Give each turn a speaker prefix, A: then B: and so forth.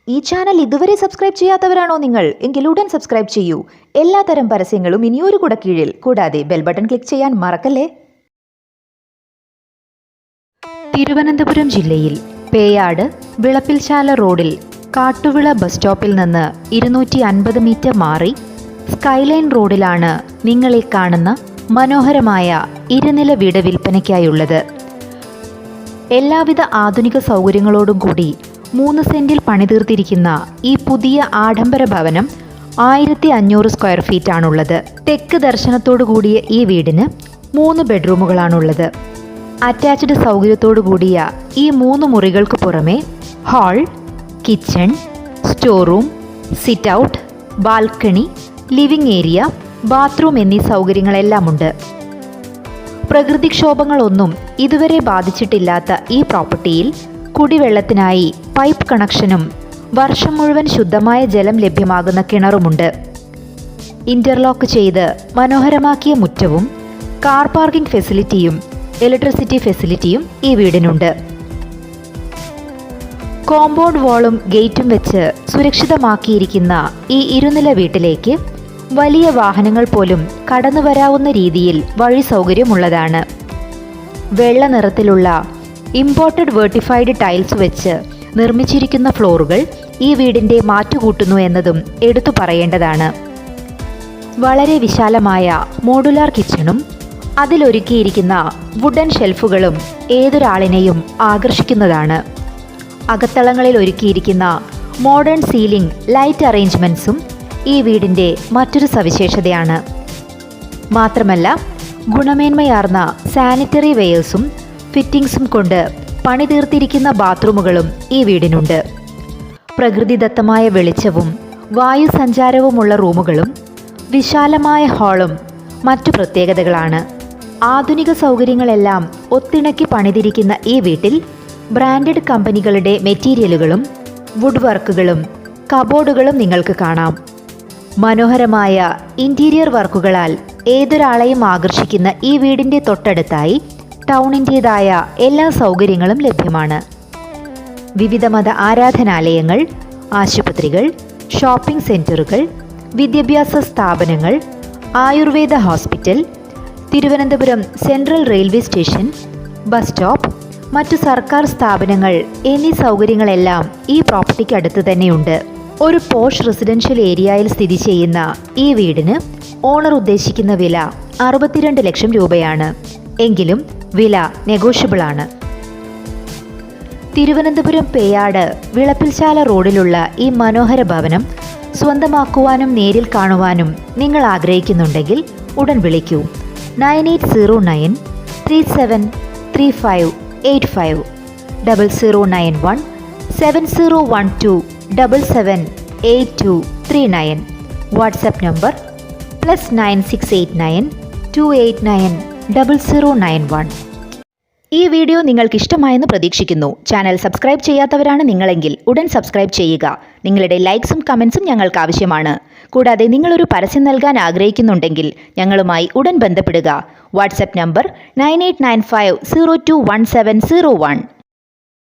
A: ഈ ചാനൽ ഇതുവരെ സബ്സ്ക്രൈബ് ചെയ്യാത്തവരാണോ നിങ്ങൾ? എങ്കിൽ ഉടൻ സബ്സ്ക്രൈബ് ചെയ്യൂ. എല്ലാത്തരം പരസ്യങ്ങളും ഇനിയൊരു കുടക്കീഴിൽ. കൂടാതെ ബെൽ ബട്ടൺ ക്ലിക്ക് ചെയ്യാൻ മറക്കല്ലേ. തിരുവനന്തപുരം ജില്ലയിൽ പേയാട് വിളപ്പിൽശാല റോഡിൽ കാട്ടുവിള ബസ് സ്റ്റോപ്പിൽ നിന്ന് 250 മീറ്റർ മാറി സ്കൈലൈൻ റോഡിലാണ് നിങ്ങളെ കാണുന്ന മനോഹരമായ ഇരുനില വീട് വിൽപ്പനയ്ക്കായുള്ളത്. എല്ലാവിധ ആധുനിക സൗകര്യങ്ങളോടും കൂടി 3 സെന്റിൽ പണിതീർത്തിരിക്കുന്ന ഈ പുതിയ ആഡംബര ഭവനം 1500 സ്ക്വയർ ഫീറ്റ് ആണുള്ളത്. തെക്ക് ദർശനത്തോടു കൂടിയ ഈ വീടിന് 3 ബെഡ്റൂമുകളാണുള്ളത്. അറ്റാച്ച്ഡ് സൗകര്യത്തോടു കൂടിയ ഈ 3 മുറികൾക്ക് പുറമെ hall, kitchen, store room, sit out, balcony, living area, bathroom എന്നീ സൗകര്യങ്ങളെല്ലാമുണ്ട്. പ്രകൃതിക്ഷോഭങ്ങളൊന്നും ഇതുവരെ ബാധിച്ചിട്ടില്ലാത്ത ഈ പ്രോപ്പർട്ടിയിൽ കുടിവെള്ളത്തിനായി പൈപ്പ് കണക്ഷനും വർഷം മുഴുവൻ ശുദ്ധമായ ജലം ലഭ്യമാകുന്ന കിണറുമുണ്ട്. ഇന്റർലോക്ക് ചെയ്ത് മനോഹരമാക്കിയ മുറ്റവും കാർ പാർക്കിംഗ് ഫെസിലിറ്റിയും ഇലക്ട്രിസിറ്റി ഫെസിലിറ്റിയും ഈ വീടിനുണ്ട്. കോമ്പൗണ്ട് വാളും ഗേറ്റും വെച്ച് സുരക്ഷിതമാക്കിയിരിക്കുന്ന ഈ ഇരുനില വീട്ടിലേക്ക് വലിയ വാഹനങ്ങൾ പോലും കടന്നു വരാവുന്ന രീതിയിൽ വഴി സൗകര്യമുള്ളതാണ്. വെള്ള നിറത്തിലുള്ള ഇമ്പോർട്ടഡ് വെർട്ടിഫൈഡ് ടൈൽസ് വെച്ച് നിർമ്മിച്ചിരിക്കുന്ന ഫ്ലോറുകൾ ഈ വീടിൻ്റെ മാറ്റുകൂട്ടുന്നു എന്നതും എടുത്തു പറയേണ്ടതാണ്. വളരെ വിശാലമായ മോഡുലാർ കിച്ചണും അതിലൊരുക്കിയിരിക്കുന്ന വുഡൻ ഷെൽഫുകളും ഏതൊരാളിനെയും ആകർഷിക്കുന്നതാണ്. അകത്തളങ്ങളിൽ ഒരുക്കിയിരിക്കുന്ന മോഡേൺ സീലിംഗ് ലൈറ്റ് അറേഞ്ച്മെൻറ്റ്സും ഈ വീടിൻ്റെ മറ്റൊരു സവിശേഷതയാണ്. മാത്രമല്ല ഗുണമേന്മയാർന്ന സാനിറ്ററി വെയേഴ്സും ഫിറ്റിംഗ്സും കൊണ്ട് പണിതീർത്തിരിക്കുന്ന ബാത്റൂമുകളും ഈ വീടിനുണ്ട്. പ്രകൃതിദത്തമായ വെളിച്ചവും വായു സഞ്ചാരവുമുള്ള റൂമുകളും വിശാലമായ ഹാളും മറ്റു പ്രത്യേകതകളാണ്. ആധുനിക സൗകര്യങ്ങളെല്ലാം ഒത്തിണക്കി പണിതിരിക്കുന്ന ഈ വീട്ടിൽ ബ്രാൻഡഡ് കമ്പനികളുടെ മെറ്റീരിയലുകളും വുഡ് വർക്കുകളും കബോർഡുകളും നിങ്ങൾക്ക് കാണാം. മനോഹരമായ ഇൻറ്റീരിയർ വർക്കുകളാൽ ഏതൊരാളെയും ആകർഷിക്കുന്ന ഈ വീടിൻ്റെ തൊട്ടടുത്തായി ടൗണിൻ്റേതായ എല്ലാ സൗകര്യങ്ങളും ലഭ്യമാണ്. വിവിധ മത ആരാധനാലയങ്ങൾ, ആശുപത്രികൾ, ഷോപ്പിംഗ് സെൻറ്ററുകൾ, വിദ്യാഭ്യാസ സ്ഥാപനങ്ങൾ, Ayurveda hospital, Thiruvananthapuram central railway station, bus stop, മറ്റു സർക്കാർ സ്ഥാപനങ്ങൾ എന്നീ സൗകര്യങ്ങളെല്ലാം ഈ പ്രോപ്പർട്ടിക്ക് അടുത്ത് തന്നെയുണ്ട്. ഒരു പോഷ് റെസിഡൻഷ്യൽ ഏരിയയിൽ സ്ഥിതി ചെയ്യുന്ന ഈ വീടിന് ഓണർ ഉദ്ദേശിക്കുന്ന വില 62 ലക്ഷം രൂപയാണ്. എങ്കിലും വില നെഗോഷ്യബിൾ ആണ്. തിരുവനന്തപുരം പേയാട് വിളപ്പിൽശാല റോഡിലുള്ള ഈ മനോഹര ഭവനം സ്വന്തമാക്കുവാനും നേരിൽ കാണുവാനും നിങ്ങൾ ആഗ്രഹിക്കുന്നുണ്ടെങ്കിൽ ഉടൻ വിളിക്കൂ. 9809 373585 0091 7012 778239. WhatsApp number +9689 289 0091. ഈ വീഡിയോ നിങ്ങൾക്ക് ഇഷ്ടമായെന്ന് പ്രതീക്ഷിക്കുന്നു. ചാനൽ സബ്സ്ക്രൈബ് ചെയ്യാത്തവരാണ് നിങ്ങളെങ്കിൽ ഉടൻ സബ്സ്ക്രൈബ് ചെയ്യുക. നിങ്ങളുടെ ലൈക്സും കമൻസും ഞങ്ങൾക്ക് ആവശ്യമാണ്. കൂടാതെ നിങ്ങളൊരു പരസ്യം നൽകാൻ ആഗ്രഹിക്കുന്നുണ്ടെങ്കിൽ ഞങ്ങളുമായി ഉടൻ ബന്ധപ്പെടുക. WhatsApp number 9895 021701.